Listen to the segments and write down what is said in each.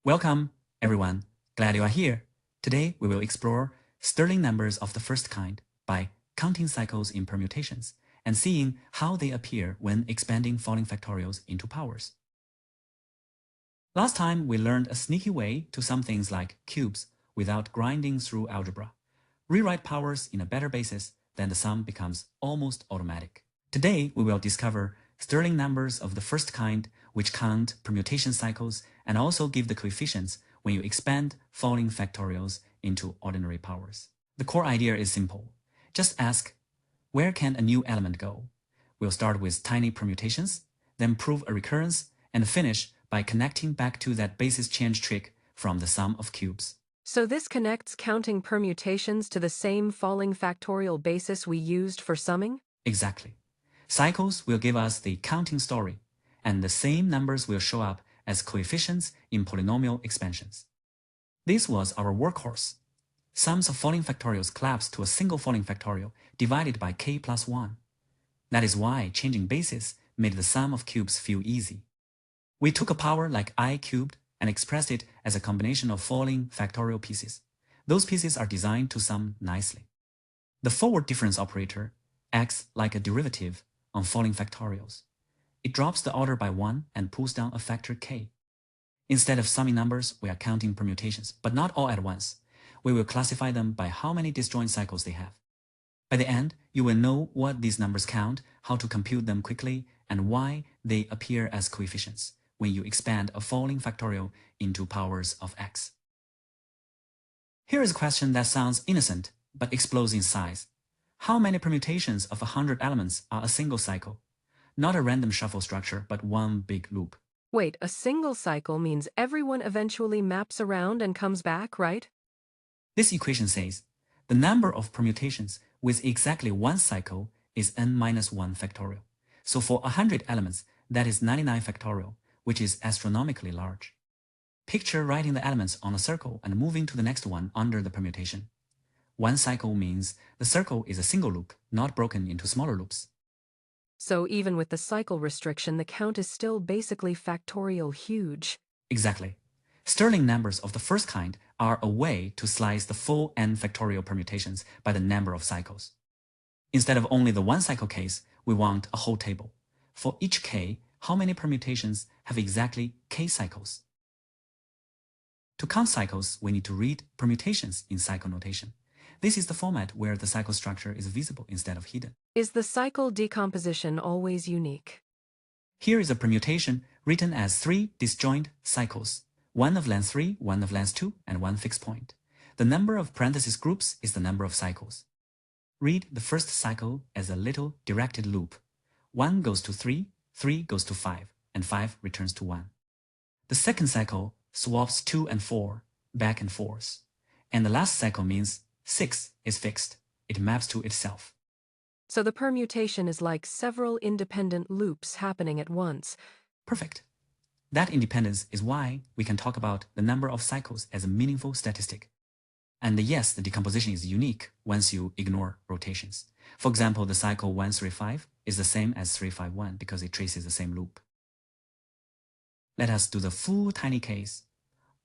Welcome, everyone. Glad you are here. Today, we will explore Stirling numbers of the first kind by counting cycles in permutations and seeing how they appear when expanding falling factorials into powers. Last time, we learned a sneaky way to sum things like cubes without grinding through algebra. Rewrite powers in a better basis, then the sum becomes almost automatic. Today, we will discover Stirling numbers of the first kind which count permutation cycles and also give the coefficients when you expand falling factorials into ordinary powers. The core idea is simple. Just ask, where can a new element go? We'll start with tiny permutations, then prove a recurrence, and finish by connecting back to that basis change trick from the sum of cubes. So this connects counting permutations to the same falling factorial basis we used for summing? Exactly. Cycles will give us the counting story, and the same numbers will show up as coefficients in polynomial expansions. This was our workhorse. Sums of falling factorials collapse to a single falling factorial divided by k plus 1. That is why changing basis made the sum of cubes feel easy. We took a power like I cubed and expressed it as a combination of falling factorial pieces. Those pieces are designed to sum nicely. The forward difference operator acts like a derivative on falling factorials. It drops the order by 1 and pulls down a factor k. Instead of summing numbers, we are counting permutations, but not all at once. We will classify them by how many disjoint cycles they have. By the end, you will know what these numbers count, how to compute them quickly, and why they appear as coefficients when you expand a falling factorial into powers of x. Here is a question that sounds innocent, but explodes in size. How many permutations of 100 elements are a single cycle? Not a random shuffle structure, but one big loop. Wait, a single cycle means everyone eventually maps around and comes back, right? This equation says the number of permutations with exactly one cycle is n minus 1 factorial. So for 100 elements, that is 99 factorial, which is astronomically large. Picture writing the elements on a circle and moving to the next one under the permutation. One cycle means the circle is a single loop, not broken into smaller loops. So even with the cycle restriction, the count is still basically factorial huge. Exactly. Stirling numbers of the first kind are a way to slice the full n factorial permutations by the number of cycles. Instead of only the one cycle case, we want a whole table. For each k, how many permutations have exactly k cycles? To count cycles, we need to read permutations in cycle notation. This is the format where the cycle structure is visible instead of hidden. Is the cycle decomposition always unique? Here is a permutation written as 3 disjoint cycles, one of length 3, one of length 2, and one fixed point. The number of parenthesis groups is the number of cycles. Read the first cycle as a little directed loop. 1 goes to 3, 3 goes to 5, and 5 returns to 1. The second cycle swaps 2 and 4 back and forth. And the last cycle means 6 is fixed. It maps to itself. So the permutation is like several independent loops happening at once. Perfect. That independence is why we can talk about the number of cycles as a meaningful statistic. And yes, the decomposition is unique once you ignore rotations. For example, the cycle 135 is the same as 351 because it traces the same loop. Let us do the full tiny case.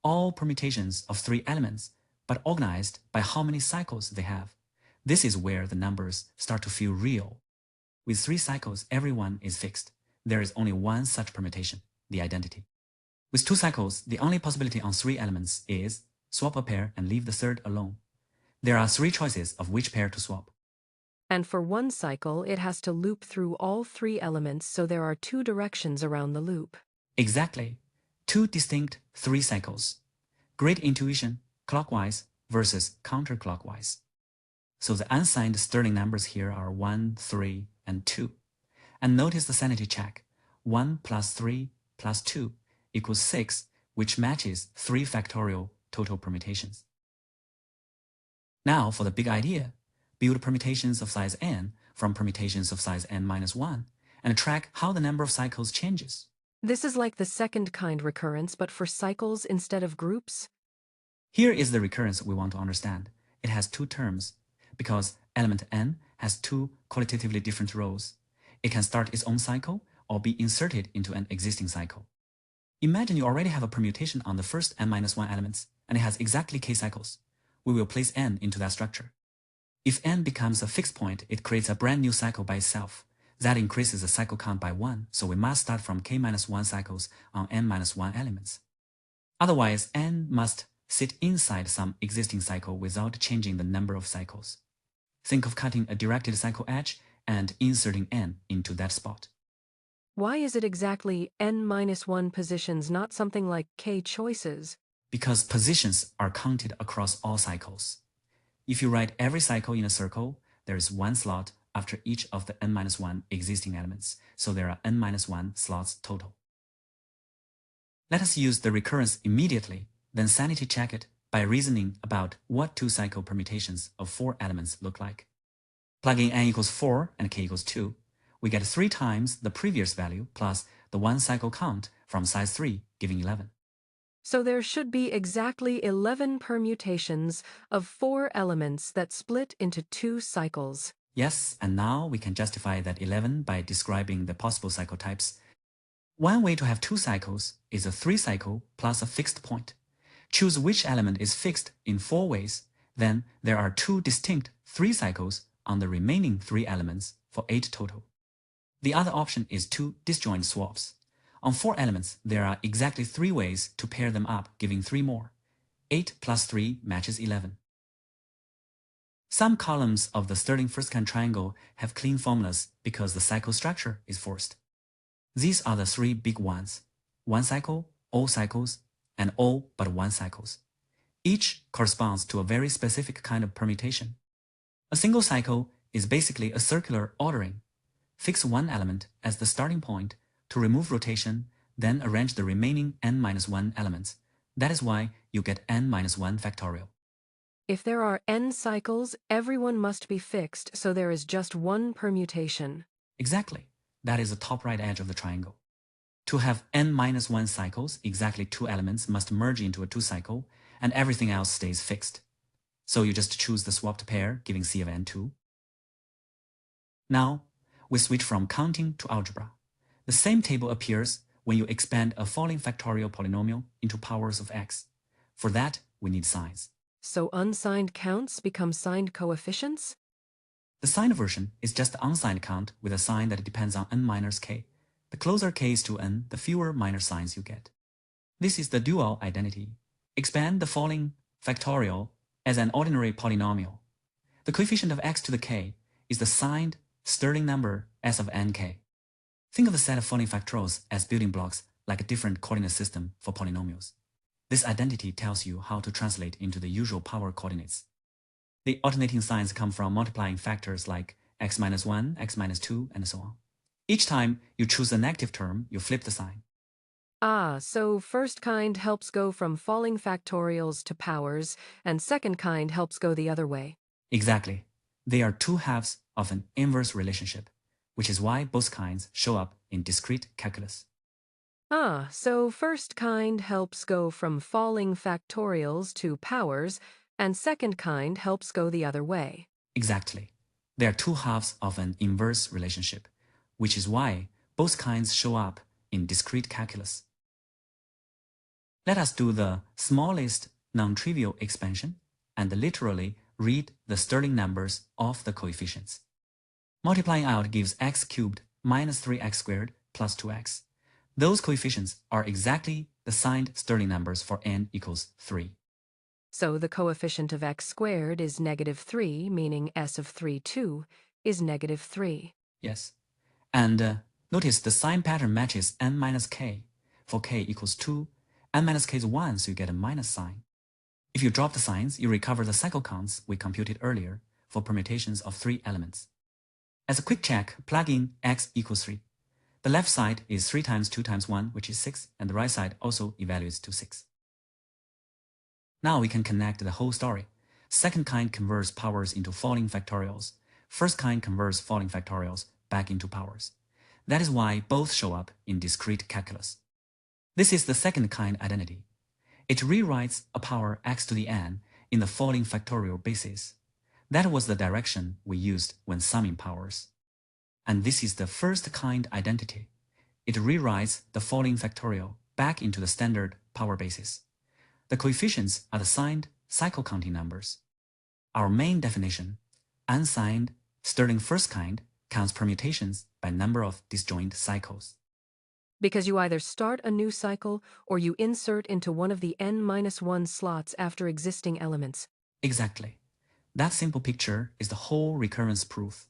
All permutations of 3 elements, but organized by how many cycles they have. This is where the numbers start to feel real. With 3 cycles, everyone is fixed. There is only one such permutation, the identity. With 2 cycles, the only possibility on 3 elements is swap a pair and leave the third alone. There are 3 choices of which pair to swap. And for one cycle, it has to loop through all 3 elements, so there are 2 directions around the loop. Exactly. 2 distinct 3 cycles. Great intuition, clockwise versus counterclockwise. So the unsigned Stirling numbers here are 1, 3, and 2. And notice the sanity check. 1 plus 3 plus 2 equals 6, which matches 3 factorial total permutations. Now for the big idea. Build permutations of size n from permutations of size n minus 1 and track how the number of cycles changes. This is like the second kind recurrence, but for cycles instead of groups? Here is the recurrence we want to understand. It has 2 terms. Because element n has 2 qualitatively different roles. It can start its own cycle or be inserted into an existing cycle. Imagine you already have a permutation on the first n-1 elements, and it has exactly k cycles. We will place n into that structure. If n becomes a fixed point, it creates a brand new cycle by itself. That increases the cycle count by 1, so we must start from k-1 cycles on n-1 elements. Otherwise, n must sit inside some existing cycle without changing the number of cycles. Think of cutting a directed cycle edge and inserting n into that spot. Why is it exactly n-1 positions, not something like k choices? Because positions are counted across all cycles. If you write every cycle in a circle, there is one slot after each of the n-1 existing elements, so there are n-1 slots total. Let us use the recurrence immediately, then sanity check it by reasoning about what two-cycle permutations of 4 elements look like. Plug in n equals 4 and k equals 2. We get 3 times the previous value plus the one cycle count from size 3, giving 11. So there should be exactly 11 permutations of 4 elements that split into 2 cycles. Yes, and now we can justify that 11 by describing the possible cycle types. One way to have 2 cycles is a 3-cycle plus a fixed point. Choose which element is fixed in 4 ways, then there are 2 distinct 3 cycles on the remaining 3 elements for 8 total. The other option is 2 disjoint swaps. On 4 elements, there are exactly 3 ways to pair them up, giving 3 more. 8 plus 3 matches 11. Some columns of the Stirling first-kind triangle have clean formulas because the cycle structure is forced. These are the 3 big ones: 1 cycle, all cycles, and all but 1 cycles. Each corresponds to a very specific kind of permutation. A single cycle is basically a circular ordering. Fix one element as the starting point to remove rotation, then arrange the remaining n-1 elements. That is why you get n-1 factorial. If there are n cycles, everyone must be fixed, so there is just one permutation. Exactly. That is the top right edge of the triangle. To have n-1 cycles, exactly 2 elements must merge into a 2-cycle, and everything else stays fixed. So you just choose the swapped pair, giving C of n2. Now, we switch from counting to algebra. The same table appears when you expand a falling factorial polynomial into powers of x. For that, we need signs. So unsigned counts become signed coefficients? The signed version is just the unsigned count with a sign that depends on n minus k. The closer k is to n, the fewer minor signs you get. This is the dual identity. Expand the falling factorial as an ordinary polynomial. The coefficient of x to the k is the signed Stirling number s of nk. Think of the set of falling factorials as building blocks, like a different coordinate system for polynomials. This identity tells you how to translate into the usual power coordinates. The alternating signs come from multiplying factors like x minus 1, x minus 2, and so on. Each time you choose a negative term, you flip the sign. Ah, so first kind helps go from falling factorials to powers, and second kind helps go the other way. Exactly. They are 2 halves of an inverse relationship, which is why both kinds show up in discrete calculus. Ah, so first kind helps go from falling factorials to powers, and second kind helps go the other way. Exactly. They are 2 halves of an inverse relationship, which is why both kinds show up in discrete calculus. Let us do the smallest non-trivial expansion and literally read the Stirling numbers of the coefficients. Multiplying out gives x cubed minus 3x squared plus 2x. Those coefficients are exactly the signed Stirling numbers for n equals 3. So the coefficient of x squared is -3, meaning s of 3, 2, is -3. Yes. And notice the sign pattern matches n minus k. For k equals 2, n minus k is 1, so you get a minus sign. If you drop the signs, you recover the cycle counts we computed earlier for permutations of 3 elements. As a quick check, plug in x equals 3. The left side is 3 times 2 times 1, which is 6, and the right side also evaluates to 6. Now we can connect the whole story. Second kind converts powers into falling factorials. First kind converts falling factorials back into powers. That is why both show up in discrete calculus. This is the second kind identity. It rewrites a power x to the n in the falling factorial basis. That was the direction we used when summing powers. And this is the first kind identity. It rewrites the falling factorial back into the standard power basis. The coefficients are the signed cycle counting numbers. Our main definition, unsigned Stirling first kind, counts permutations by number of disjoint cycles. Because you either start a new cycle or you insert into one of the n-1 slots after existing elements. Exactly. That simple picture is the whole recurrence proof.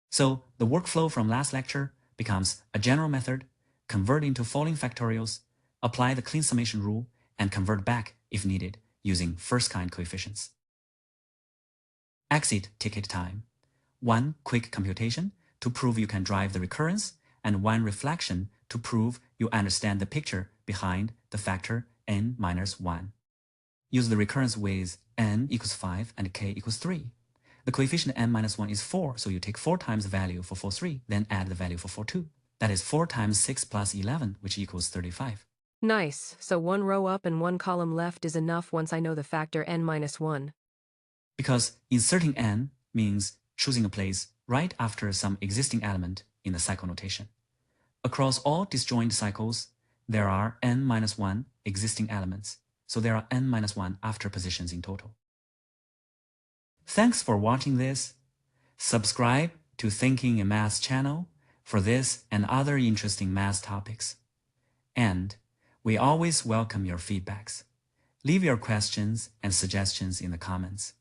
So the workflow from last lecture becomes a general method, convert into following factorials, apply the clean summation rule, and convert back if needed using first kind coefficients. Exit ticket time. One quick computation to prove you can drive the recurrence, and one reflection to prove you understand the picture behind the factor n-1. Use the recurrence with n equals 5 and k equals 3. The coefficient n-1 is 4, so you take 4 times the value for 4, 3, then add the value for 4, 2. That is 4 times 6 plus 11, which equals 35. Nice, so one row up and one column left is enough once I know the factor n-1. Because inserting n means choosing a place right after some existing element in the cycle notation. Across all disjoint cycles, there are n-1 existing elements, so there are n-1 after positions in total. Thanks for watching this. Subscribe to Thinking in Math channel for this and other interesting math topics. And we always welcome your feedbacks. Leave your questions and suggestions in the comments.